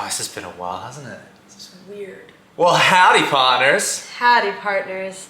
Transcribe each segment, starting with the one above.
God, this has been a while, hasn't it? It's weird. Well, howdy, partners. Howdy, partners.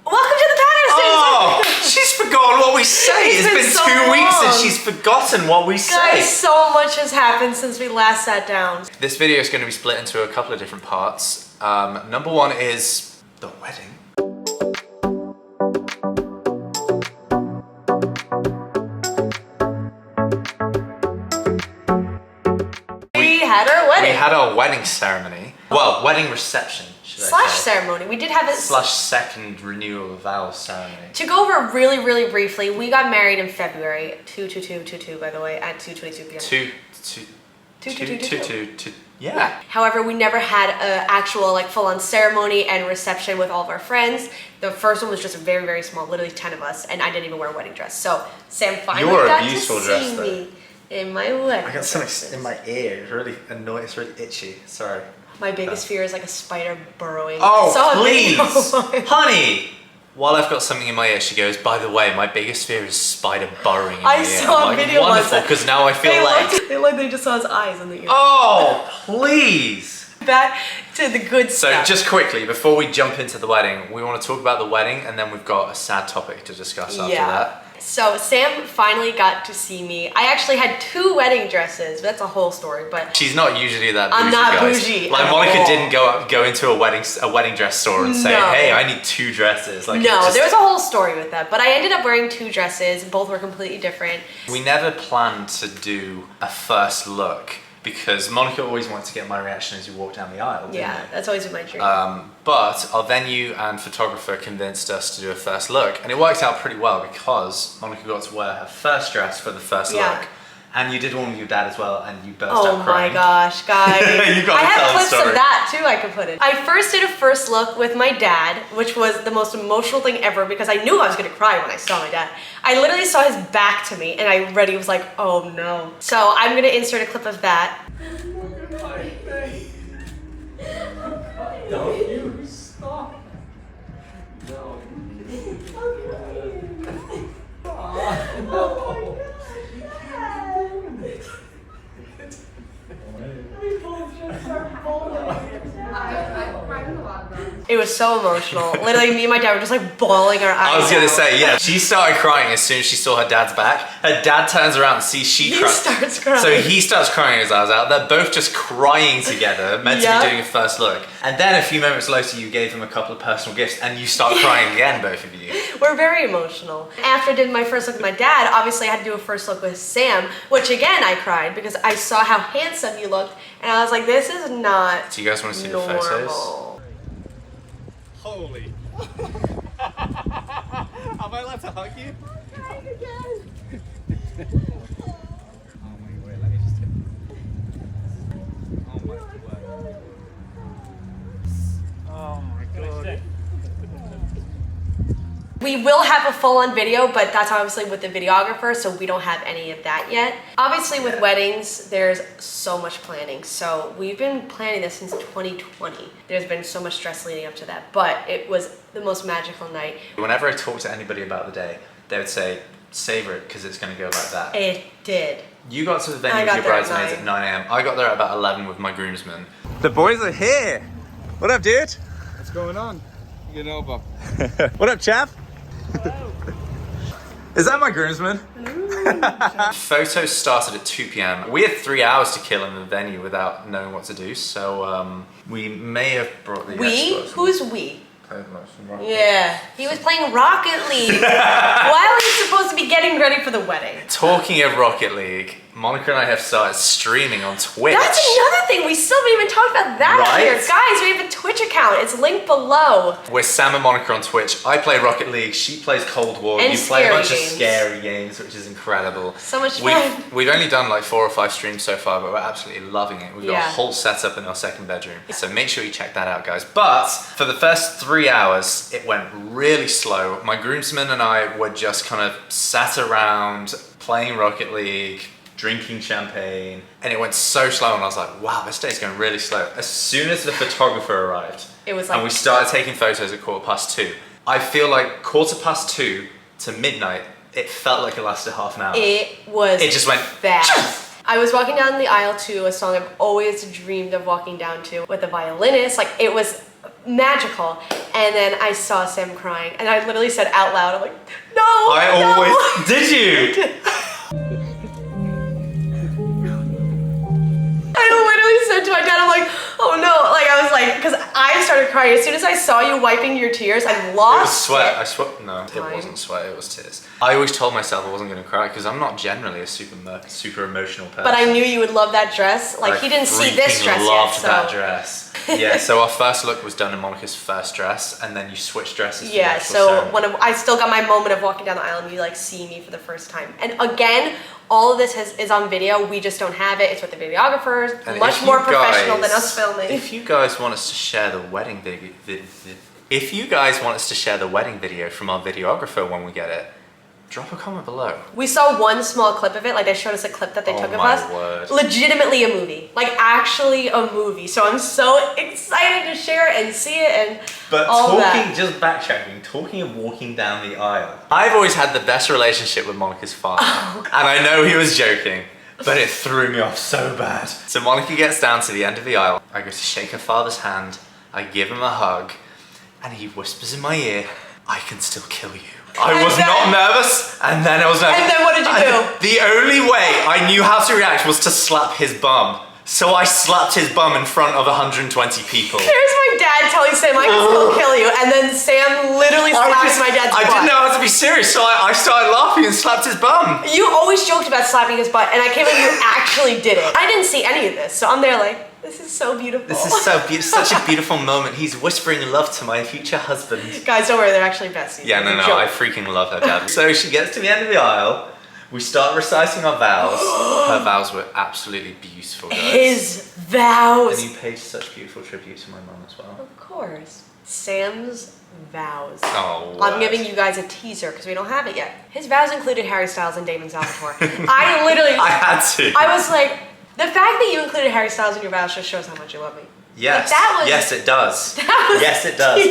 Welcome to the Pattern Station! Oh, she's forgotten what we say. It's been so 2 weeks long. since she's forgotten what we say. Guys, so much has happened since we last sat down. This video is going to be split into a couple of different parts. Number one is the wedding. We had our wedding. We had our wedding ceremony. Well, wedding reception, should I Slash say. ceremony. We did have it. Slash second renewal of vows ceremony. To go over really, really briefly, we got married in February, 2/22/22, by the way, at 2:22 p.m. 2. Yeah. However, we never had an actual like full-on ceremony and reception with all of our friends. The first one was just a very, very small, literally 10 of us, and I didn't even wear a wedding dress. So Sam finally got to see me in my wedding. I got something in my ear. It's really annoying. It's really itchy. Sorry. My biggest fear is like a spider burrowing. Oh, I saw please! a video. Honey! While I've got something in my ear, she goes, by the way, my biggest fear is spider burrowing in my ear. I saw a video once. Wonderful, because now I feel They just saw his eyes in the ear. Oh, please! Back to the good stuff. So just quickly, before we jump into the wedding, we want to talk about the wedding, and then we've got a sad topic to discuss after that. So Sam finally got to see me. I actually had 2 wedding dresses. That's a whole story, but she's not usually that bougie, I'm not guys. bougie. Like Monica didn't go into a wedding dress store and say, hey, I need 2 dresses. Like, no, there was a whole story with that. But I ended up wearing 2 dresses. Both were completely different. We never planned to do a first look because Monica always wanted to get my reaction as you walk down the aisle, didn't Yeah, that's always been my dream. But our venue and photographer convinced us to do a first look, and it worked out pretty well because Monica got to wear her first dress for the first look. And you did one with your dad as well, and you burst out crying. Oh my gosh, guys. You got I to have tell the clips story. of that too I could put in. I first did a first look with my dad, which was the most emotional thing ever because I knew I was gonna cry when I saw my dad. I literally saw his back to me and I already was like, oh no. So I'm gonna insert a clip of that. Don't you stop. No. It was so emotional. Literally, me and my dad were just like bawling our eyes I was gonna out. say, yeah, she started crying as soon as she saw her dad's back. Her dad turns around and sees she cries. He starts crying. So he starts crying his eyes out. They're both just crying together, meant to be doing a first look. And then a few moments later, you gave him a couple of personal gifts and you start crying again, both of you. We're very emotional. After I did my first look with my dad, obviously I had to do a first look with Sam, which again I cried because I saw how handsome you looked and I was like, this is not Do you guys want to see normal. the photos? Holy. Am I allowed to hug you? I'm crying again. Oh my word, let me just take. Oh my word. Oh my god. We will have a full-on video, but that's obviously with the videographer, so we don't have any of that yet. Obviously with weddings, there's so much planning. So we've been planning this since 2020. There's been so much stress leading up to that, but it was the most magical night. Whenever I talk to anybody about the day, they would say, savor it because it's going to go like that. It did. You got to the venue with your bridesmaids at 9 a.m. I got there at about 11 with my groomsmen. The boys are here. What up, dude? What's going on? You know, Bob. What up, chap? Is that my groomsman? Photos started at 2 p.m. We had 3 hours to kill in the venue without knowing what to do, so we may have brought the experts. Who's we? Yeah, he was playing Rocket League while he's supposed to be getting ready for the wedding. Talking of Rocket League, Monica and I have started streaming on Twitch. That's another thing, we still haven't even talked about that Right? here. Guys, we have a Twitch account, it's linked below. We're Sam and Monica on Twitch. I play Rocket League, she plays Cold War. And you play a bunch scary of games. scary games, which is incredible. So much fun. We've only done like 4 or 5 streams so far, but we're absolutely loving it. We've got a Yeah. whole setup in our second bedroom. So make sure you check that out, guys. But for the first 3 hours, it went really slow. My groomsmen and I were just kind of sat around playing Rocket League, drinking champagne, and it went so slow, and I was like, wow, this day's going really slow. As soon as the photographer arrived, It was like, and we started taking photos at 2:15, I feel like 2:15 to midnight, it felt like it lasted half an hour. it was It just went fast. I was walking down the aisle to a song I've always dreamed of walking down to with a violinist. Like, it was magical. And then I saw Sam crying, and I literally said out loud, I'm like, no, always, did you? I literally said to my dad, I'm like, oh no, like I was like, because I started crying. As soon as I saw you wiping your tears, I lost It was sweat. it. I sweat. No, it wasn't sweat. It was tears. I always told myself I wasn't going to cry because I'm not generally a super emotional person. But I knew you would love that dress. Like, he didn't see this dress loved yet, so. that dress. Yeah, so our first look was done in Monica's first dress, and then you switched dresses. Yeah, for the so ceremony. when I still got my moment of walking down the aisle and you like see me for the first time. And again, all of this is on video. We just don't have it. It's with the videographers, And much if more you professional guys- than us filming. If you guys want us to share the wedding video, if you guys want us to share the wedding video from our videographer when we get it, drop a comment below. We saw one small clip of it. Like, they showed us a clip that they took of my us. word. Legitimately a movie. Like, actually a movie. So I'm so excited to share it and see it and But all talking, that. just backtracking, talking of walking down the aisle. I've always had the best relationship with Monica's father. And I know he was joking, but it threw me off so bad. So Monica gets down to the end of the aisle. I go to shake her father's hand. I give him a hug. And he whispers in my ear, I can still kill you. I And was then- not nervous, and then I was nervous. And then what did you do? The only way I knew how to react was to slap his bum. So I slapped his bum in front of 120 people. Here's my dad telling Sam, I can still kill you. And then Sam literally slaps my dad's butt. I didn't know how to be serious, so I started laughing and slapped his bum. You always joked about slapping his butt, and I can't believe you actually did it. I didn't see any of this, so I'm there like, this is so beautiful. This is such a beautiful moment. He's whispering love to my future husband. Guys, don't worry, they're actually besties. Yeah, no, It's a no, I joke. freaking love her dad. So she gets to the end of the aisle. We start reciting our vows. Her vows were absolutely beautiful, guys. His vows. And you paid such beautiful tribute to my mum as well. Of course. Sam's vows. Oh, I'm what? giving you guys a teaser because we don't have it yet. His vows included Harry Styles and Damon Salvatore. I literally, I had to. I was like, the fact that you included Harry Styles in your vows just shows how much you love me. Yes. Like, that was- yes, it does. That was Yes, it does.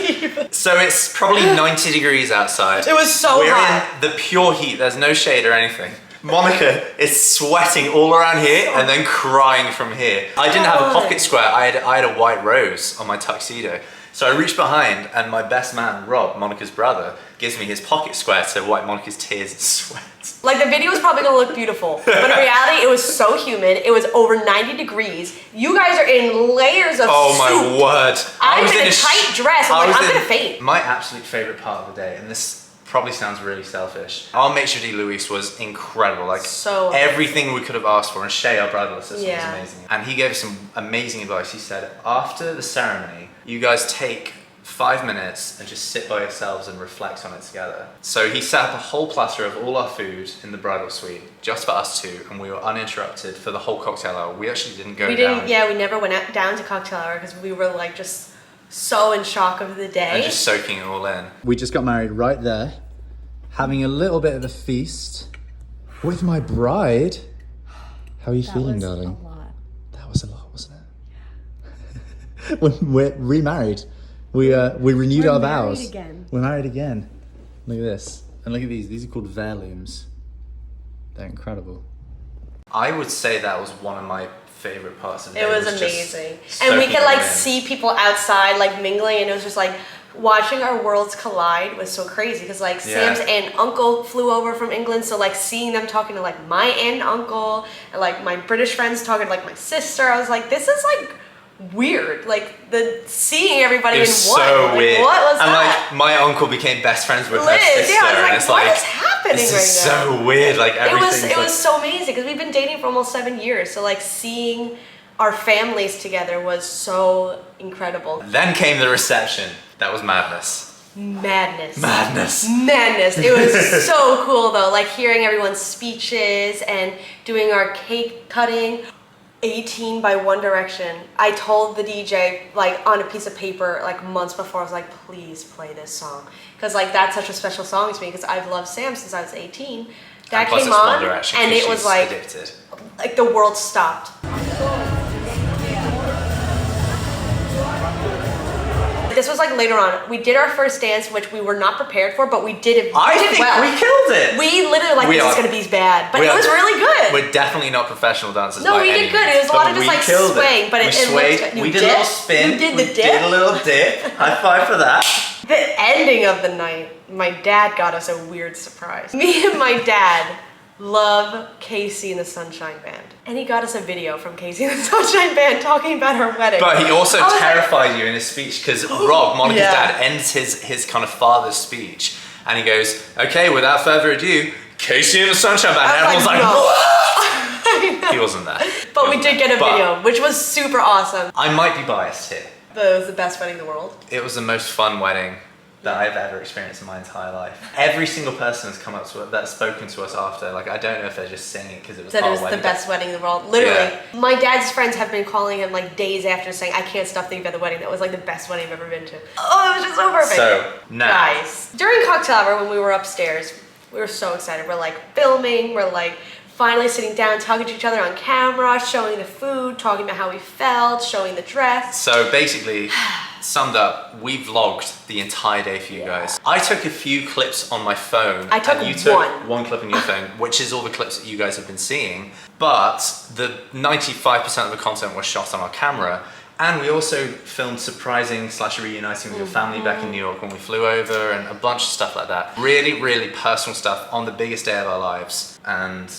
deep. So it's probably 90 degrees outside. It was so We're hot. in the pure heat. There's no shade or anything. Monica is sweating all around here and then crying from here. I didn't have a pocket square. I had a white rose on my tuxedo. So I reached behind and my best man, Rob, Monica's brother, gives me his pocket square to wipe Monica's tears and sweat. Like, the video was probably gonna look beautiful, but in reality, it was so humid. It was over 90 degrees. You guys are in layers of Oh soup. my word. I'm was in a sh- tight dress. I I'm like, was I'm in gonna faint. My absolute favorite part of the day, and this probably sounds really selfish. Our maitre d' Luis was incredible. Like, So everything we could have asked for, and Shay, our brother assistant, Yeah. was amazing. And he gave us some amazing advice. He said, after the ceremony, you guys take 5 minutes and just sit by yourselves and reflect on it together. So he set up a whole platter of all our food in the bridal suite, just for us two, and we were uninterrupted for the whole cocktail hour. We actually didn't go we down. didn't. Yeah, we never went out, down to cocktail hour because we were like just so in shock of the day. And just soaking it all in. We just got married right there, having a little bit of a feast with my bride. How are you feeling, darling? A lot. That was a lot, wasn't it? When we're remarried, we renewed We're our married vows. again. We're married again. Look at this, and look at these. These are called heirlooms. They're incredible. I would say that was one of my favorite parts of the It day. was just amazing. And we soaking could it like all in. see people outside like mingling, and it was just like watching our worlds collide was so crazy because like Yeah. Sam's aunt and uncle flew over from England, so like seeing them talking to like my aunt and uncle and like my British friends talking to like my sister, I was like, this is like weird. Like the seeing everybody It in was one. so Like, weird. what was and that? like my uncle became best friends with her Liz, sister, yeah, I was and like, it's what like is happening this is right now? so weird. Like It everything's was like, so amazing because we've been dating for almost 7 years. So like seeing our families together was so incredible. Then came the reception. That was madness. Madness. Madness. It was so cool though, like hearing everyone's speeches and doing our cake cutting. 18 by One Direction. I told the DJ like on a piece of paper like months before, I was like, please play this song. Because like that's such a special song to me because I've loved Sam since I was 18. That And plus came it's on One Direction, and 'cause it was she's like addicted. the world stopped. this was like later on. We did our first dance, which we were not prepared for, but we did it. I think well. we killed it. We literally like this is gonna be bad, but it was really good. We're definitely not professional dancers. No, by we any did good. means, It was a but lot of just we like killed swaying, it. but we it swayed. looked good. We did a little spin. You did the We dip. did a little dip. High five for that. The ending of the night, my dad got us a weird surprise. Me and my dad love Casey and the Sunshine Band. And he got us a video from Casey and the Sunshine Band talking about her wedding. But he also I was terrified you in his speech because Rob, Monica's Yeah. dad, ends his kind of father's speech and he goes, okay, without further ado, Casey and the Sunshine Band. And I was everyone's like, like, no. what? He wasn't there. But we did get a video, which was super awesome. I might be biased here. But it was the best wedding in the world. It was the most fun wedding that I've ever experienced in my entire life. Every single person has come up to it, that's spoken to us after. Like, I don't know if they're just saying it because it was Said our it was wedding. the best wedding in the world. Literally. Yeah. My dad's friends have been calling him like days after saying, I can't stop thinking about the wedding. That was like the best wedding I've ever been to. Oh, it was just so perfect. So, now. Guys, during cocktail hour when we were upstairs, we were so excited. We're like filming, we're like finally sitting down, talking to each other on camera, showing the food, talking about how we felt, showing the dress. So basically, summed up, we vlogged the entire day for you guys. I took a few clips on my phone. I took and you took one. one clip on your phone, which is all the clips that you guys have been seeing. But the 95% of the content was shot on our camera. And we also filmed surprising / reuniting with your family back in New York when we flew over and a bunch of stuff like that. Really, really personal stuff on the biggest day of our lives. And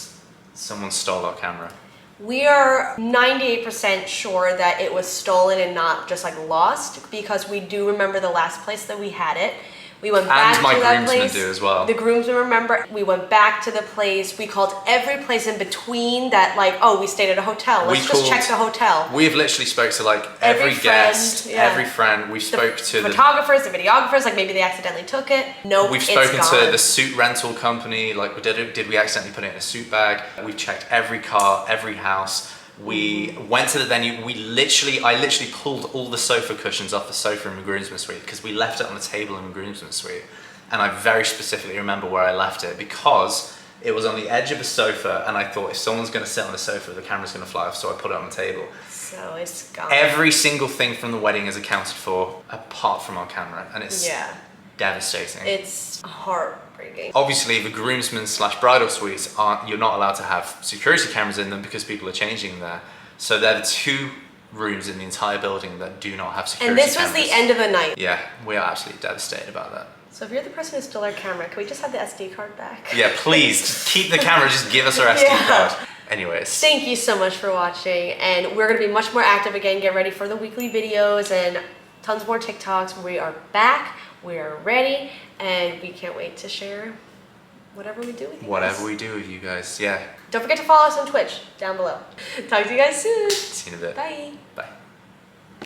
someone stole our camera. We are 98% sure that it was stolen and not just like lost because we do remember the last place that we had it. We went back And my to that groomsmen place. do as well. The groomsmen remember. We went back to the place. We called every place in between that like, oh, we stayed at a hotel. Let's just check the hotel. We've literally spoke to like every friend, guest, yeah. every friend. We spoke to the photographers, the videographers, like maybe they accidentally took it. Nope, We've spoken to the suit rental company, like did we accidentally put it in a suit bag? We've checked every car, every house. We went to the venue, I literally pulled all the sofa cushions off the sofa in the groomsmen suite because we left it on the table in the groomsmen suite. And I very specifically remember where I left it because it was on the edge of a sofa and I thought if someone's gonna sit on the sofa, the camera's gonna fly off, so I put it on the table. So it's gone. Every single thing from the wedding is accounted for apart from our camera and it's devastating. It's heartbreaking. Obviously, the groomsmen / bridal suites you're not allowed to have security cameras in them because people are changing there. So they're the two rooms in the entire building that do not have security And this was cameras. the end of the night. Yeah, we are absolutely devastated about that. So if you're the person who stole our camera, can we just have the SD card back? Yeah, please, just keep the camera, just give us our SD card. Anyways. Thank you so much for watching, and we're gonna be much more active again. Get ready for the weekly videos and tons more TikToks. We are back, we are ready, and we can't wait to share whatever we do with you Whatever guys. we do with you guys, yeah. Don't forget to follow us on Twitch down below. Talk to you guys soon. See you in a bit. Bye. Bye.